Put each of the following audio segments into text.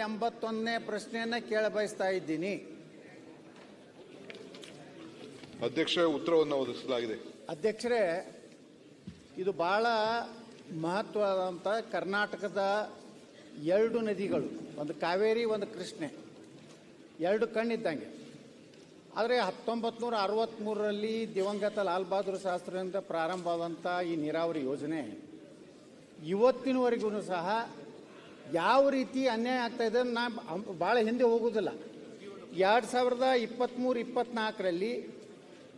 81ನೇ ಪ್ರಶ್ನೆಯನ್ನು ಕೇಳಬಯಸ್ತಾ ಇದ್ದೀನಿ. ಅಧ್ಯಕ್ಷ, ಉತ್ತರವನ್ನು ಒದಗಿಸಲಾಗಿದೆ. ಅಧ್ಯಕ್ಷರೇ, ಇದು ಬಹಳ ಮಹತ್ವವಾದಂಥ ಕರ್ನಾಟಕದ 2 ನದಿಗಳು, ಒಂದು ಕಾವೇರಿ ಒಂದು ಕೃಷ್ಣೆ, 2 ಕಣ್ಣಿದ್ದಂಗೆ. ಆದರೆ 1963ರಲ್ಲಿ ದಿವಂಗತ ಲಾಲ್ ಬಹದ್ದೂರ್ ಶಾಸ್ತ್ರಿಯಿಂದ ಪ್ರಾರಂಭವಾದಂಥ ಈ ನೀರಾವರಿ ಯೋಜನೆ ಇವತ್ತಿನವರೆಗೂ ಸಹ ಯಾವ ರೀತಿ ಅನ್ಯಾಯ ಆಗ್ತಾ ಇದೆ ನಾನು ಭಾಳ ಹಿಂದೆ ಹೋಗೋದಿಲ್ಲ. 2023-24ರಲ್ಲಿ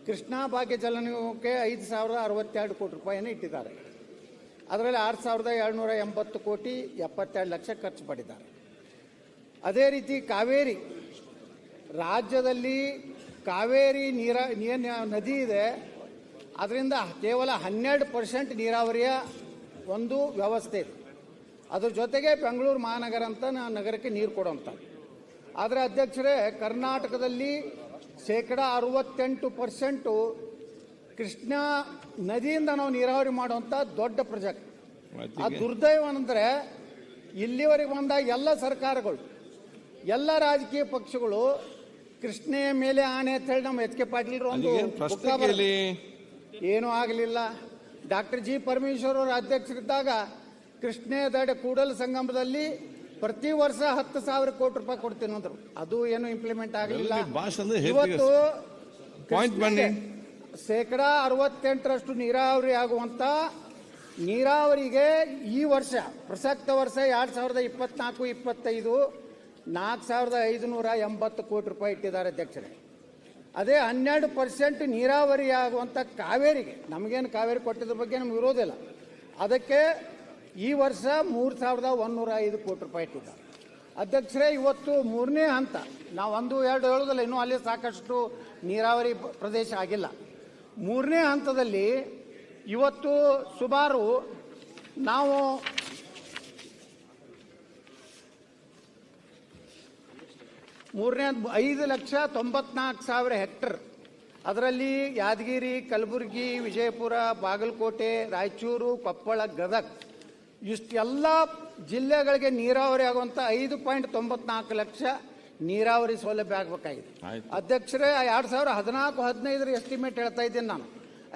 ಕೃಷ್ಣಾ ಭಾಗ್ಯ ಜಲ ನಿಗಮಕ್ಕೆ 5,062 ಕೋಟಿ ರೂಪಾಯಿಯನ್ನು ಇಟ್ಟಿದ್ದಾರೆ. ಅದರಲ್ಲಿ 6,780 ಕೋಟಿ 72 ಲಕ್ಷ ಖರ್ಚು ಮಾಡಿದ್ದಾರೆ. ಅದೇ ರೀತಿ ಕಾವೇರಿ ರಾಜ್ಯದಲ್ಲಿ ಕಾವೇರಿ ನದಿ ಇದೆ, ಅದರಿಂದ ಕೇವಲ 12% ನೀರಾವರಿಯ ಒಂದು ವ್ಯವಸ್ಥೆ ಇದೆ. ಅದ್ರ ಜೊತೆಗೆ ಬೆಂಗಳೂರು ಮಹಾನಗರ ಅಂತ ನಗರಕ್ಕೆ ನೀರು ಕೊಡುವಂಥ. ಆದರೆ ಅಧ್ಯಕ್ಷರೇ, ಕರ್ನಾಟಕದಲ್ಲಿ 68% ಕೃಷ್ಣಾ ನದಿಯಿಂದ ನಾವು ನೀರಾವರಿ ಮಾಡುವಂಥ ದೊಡ್ಡ ಪ್ರಾಜೆಕ್ಟ್. ಆ ದುರ್ದೈವ ಅಂದರೆ ಇಲ್ಲಿವರೆಗೆ ಬಂದ ಎಲ್ಲ ಸರ್ಕಾರಗಳು, ಎಲ್ಲ ರಾಜಕೀಯ ಪಕ್ಷಗಳು ಕೃಷ್ಣೆಯ ಮೇಲೆ ಆನೆ ಅಂತ ಹೇಳಿ ನಮ್ಮ ಎಚ್ ಕೆ ಪಾಟೀಲ್ರು ಒಂದು ಏನೂ ಆಗಲಿಲ್ಲ. ಡಾಕ್ಟರ್ ಜಿ ಪರಮೇಶ್ವರ್ ಅವರ ಅಧ್ಯಕ್ಷರಿದ್ದಾಗ ಕೃಷ್ಣೆ ದಡ ಕೂಡಲ ಸಂಗಮದಲ್ಲಿ ಪ್ರತಿ ವರ್ಷ 10,000 ಕೋಟಿ ರೂಪಾಯಿ ಕೊಡ್ತೀನಿ ಅಂದ್ರು. ಅದು ಏನು ಇಂಪ್ಲಿಮೆಂಟ್ ಆಗಲಿಲ್ಲ. ಇವತ್ತು 68% ನೀರಾವರಿ ಆಗುವಂತ ನೀರಾವರಿಗೆ ಈ ವರ್ಷ ಪ್ರಸಕ್ತ ವರ್ಷ 2024-25 4,580 ಕೋಟಿ ರೂಪಾಯಿ ಇಟ್ಟಿದ್ದಾರೆ ಅಧ್ಯಕ್ಷರೇ. ಅದೇ 12% ನೀರಾವರಿ ಆಗುವಂಥ ಕಾವೇರಿಗೆ, ನಮಗೇನು ಕಾವೇರಿ ಕೊಟ್ಟಿದ್ರ ಬಗ್ಗೆ ನಮ್ಗೆ ವಿರೋಧಿಲ್ಲ, ಅದಕ್ಕೆ ಈ ವರ್ಷ 3,105 ಕೋಟಿ ರೂಪಾಯಿ ಇಟ್ಟಿದ್ದಾರೆ ಅಧ್ಯಕ್ಷರೇ. ಇವತ್ತು 3ನೇ ಹಂತ, ನಾವು 1-2 ಹೇಳೋದಿಲ್ಲ, ಇನ್ನೂ ಅಲ್ಲಿ ಸಾಕಷ್ಟು ನೀರಾವರಿ ಪ್ರದೇಶ ಆಗಿಲ್ಲ. 3ನೇ ಹಂತದಲ್ಲಿ ಇವತ್ತು ಸುಮಾರು ನಾವು 5,94,000 ಹೆಕ್ಟರ್, ಅದರಲ್ಲಿ ಯಾದಗಿರಿ, ಕಲಬುರಗಿ, ವಿಜಯಪುರ, ಬಾಗಲಕೋಟೆ, ರಾಯಚೂರು, ಕೊಪ್ಪಳ, ಗದಗ ಇಷ್ಟೆಲ್ಲ ಜಿಲ್ಲೆಗಳಿಗೆ ನೀರಾವರಿ ಆಗುವಂಥ 5.94 ಲಕ್ಷ ನೀರಾವರಿ ಸೌಲಭ್ಯ ಆಗಬೇಕಾಗಿದೆ ಅಧ್ಯಕ್ಷರೇ. 2014-15 ಎಸ್ಟಿಮೇಟ್ ಹೇಳ್ತಾ ಇದ್ದೀನಿ ನಾನು,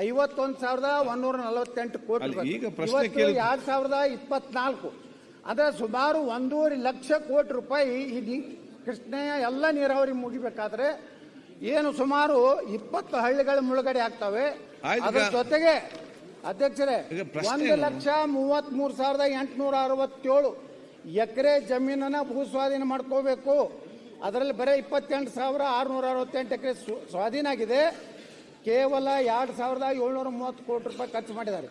51,148 ಕೋಟಿ ರೂಪಾಯಿ. 2024 ಅಂದರೆ ಸುಮಾರು 1.5 ಲಕ್ಷ ಕೋಟಿ ರೂಪಾಯಿ ಈ ಕೃಷ್ಣೆಯ ಎಲ್ಲ ನೀರಾವರಿ ಮುಗಿಬೇಕಾದ್ರೆ ಏನು ಸುಮಾರು 20 ಹಳ್ಳಿಗಳ ಮುಳುಗಡೆ ಆಗ್ತವೆ. ಅದರ ಜೊತೆಗೆ ಅಧ್ಯಕ್ಷರೇ 1,33,867 ಎಕರೆ ಜಮೀನನ್ನ ಭೂಸ್ವಾಧೀನ ಮಾಡ್ಕೋಬೇಕು. ಅದರಲ್ಲಿ ಬರೀ 28,668 ಎಕರೆ ಸ್ವಾಧೀನ ಆಗಿದೆ. ಕೇವಲ 2,730 ಕೋಟಿ ರೂಪಾಯಿ ಖರ್ಚು ಮಾಡಿದ್ದಾರೆ.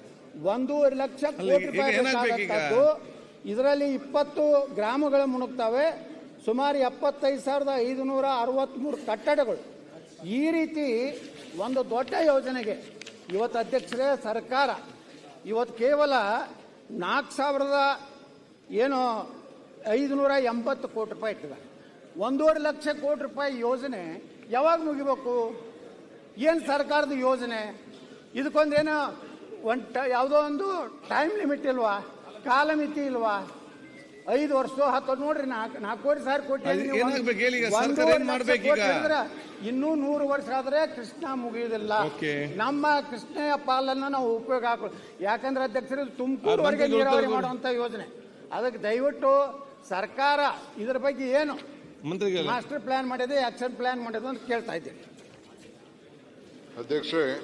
1.5 ಲಕ್ಷ ಕೋಟಿ ರೂಪಾಯಿ ಬೇಕಾದಂತದ್ದು. ಇದರಲ್ಲಿ 20 ಗ್ರಾಮಗಳು ಮುಳುಗ್ತವೆ, ಸುಮಾರು 75,563 ಕಟ್ಟಡಗಳು. ಈ ರೀತಿ ಒಂದು ದೊಡ್ಡ ಯೋಜನೆಗೆ ಇವತ್ತು ಅಧ್ಯಕ್ಷರೇ ಸರ್ಕಾರ ಇವತ್ತು ಕೇವಲ 4,580 ಕೋಟಿ ರೂಪಾಯಿ ಇಟ್ಟಿದ್ದಾರೆ. 1.5 ಲಕ್ಷ ಕೋಟಿ ರೂಪಾಯಿ ಯೋಜನೆ ಯಾವಾಗ ಮುಗಿಬೇಕು? ಏನು ಸರ್ಕಾರದ ಯೋಜನೆ? ಇದಕ್ಕೊಂದೇನೋ ಯಾವುದೋ ಒಂದು ಟೈಮ್ ಲಿಮಿಟ್ ಇಲ್ವಾ, ಕಾಲಮಿತಿ ಇಲ್ವಾ? 5 ವರ್ಷ 10 ನೋಡ್ರಿ, 4,000 ಕೋಟಿ ಇನ್ನೂ 100 ವರ್ಷ ಆದ್ರೆ ಕೃಷ್ಣ ಮುಗಿಯುವುದಿಲ್ಲ. ನಮ್ಮ ಕೃಷ್ಣೆಯ ಪಾಲನ್ನ ನಾವು ಉಪಯೋಗ ಹಾಕೊಳ್ಳಿ. ಯಾಕಂದ್ರೆ ಅಧ್ಯಕ್ಷರು ತುಮಕೂರುವರೆಗೆ ನೀರಾವರಿ ಮಾಡುವಂತ ಯೋಜನೆ, ಅದಕ್ಕೆ ದಯವಿಟ್ಟು ಸರ್ಕಾರ ಇದರ ಬಗ್ಗೆ ಏನು ಮಾಸ್ಟರ್ ಪ್ಲಾನ್ ಮಾಡಿದೆ, ಆಕ್ಷನ್ ಪ್ಲಾನ್ ಮಾಡಿದೆ ಅಂತ ಕೇಳ್ತಾ ಇದ್ದೀನಿ ಅಧ್ಯಕ್ಷರೇ.